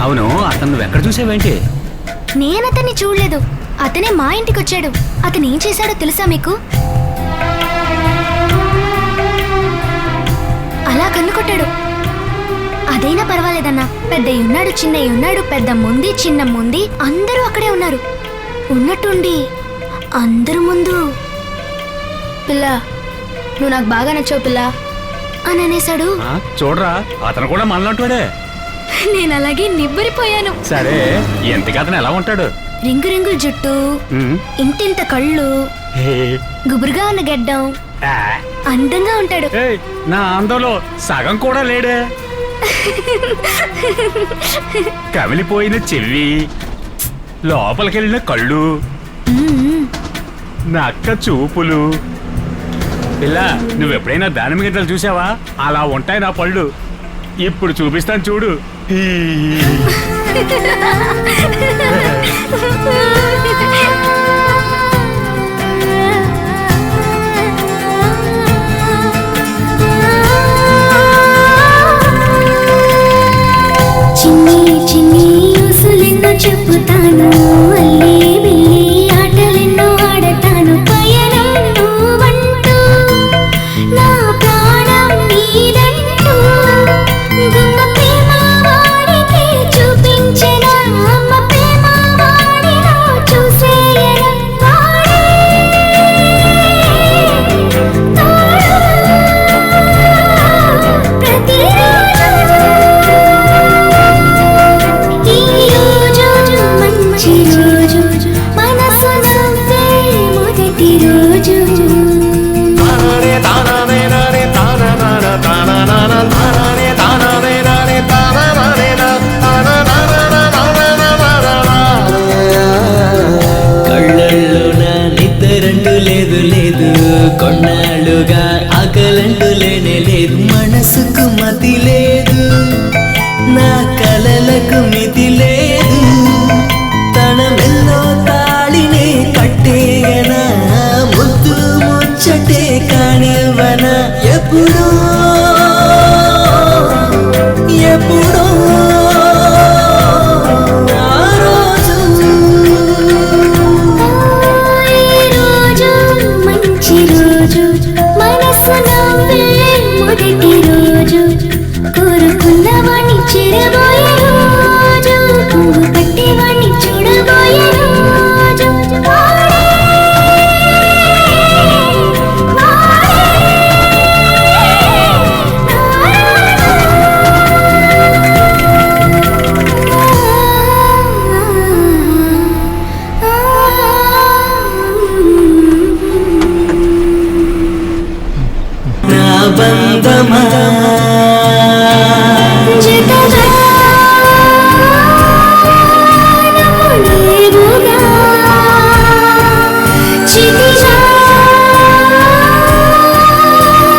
అవును, అతను నువ్వెక్కడ చూసావేంటి? నేనతన్ని చూడలేదు, అతనే మా ఇంటికి వచ్చాడు. అతను ఏం చేశాడో తెలుసా మీకు? అలా కన్ను కొట్టాడు. అదైనా పర్వాలేదన్నా, పెద్దయ్య ఉన్నాడు, చిన్నయ్య ఉన్నాడు, పెద్ద ముంది చిన్న ముంది అందరూ అక్కడే ఉన్నారు. ఉన్నట్టుండి అందరు ముందు పిల్ల నువ్వు నాకు బాగా నచ్చావు పిల్ల అని అనేశాడు. చూడరా, అతను కూడా మనలాంటివాడే. నేను అలాగే నిబ్బరిపోయాను. సరే, ఎంతకి అతను ఎలా ఉంటాడు? రింగు రింగుల జుట్టు, ఇంటింత కళ్ళు, గుబురుగా ఉన్న గెడ్డం, అందంగా ఉంటాడు. నా అందంలో సగం కూడా లేడే. కమిలిపోయిన చెవి, లోపలికెళ్ళిన కళ్ళు, నక్క చూపులు. పిల్ల, నువ్వెప్పుడైనా దానిమ్మ గింజలు చూసావా? అలా ఉంటాయి నా పళ్ళు. ఇప్పుడు చూపిస్తాను చూడు. చిన్ని చిన్ని ఊసులెన్నో చెప్పుతాను, అల్లే బిల్లి ఆటలెన్నో ఆడతాను. పయనం నువ్వంటూ నా ప్రాణం నీదంటూ గుమ్మ ప్రేమ వాడికి చూపించెనా, అమ్మ ప్రేమ వాడిలో చూసేయనా. కొన్నాళ్ళుగా ఆకలంటూ లేనే లేదు, మనసుకు మతి లేదు.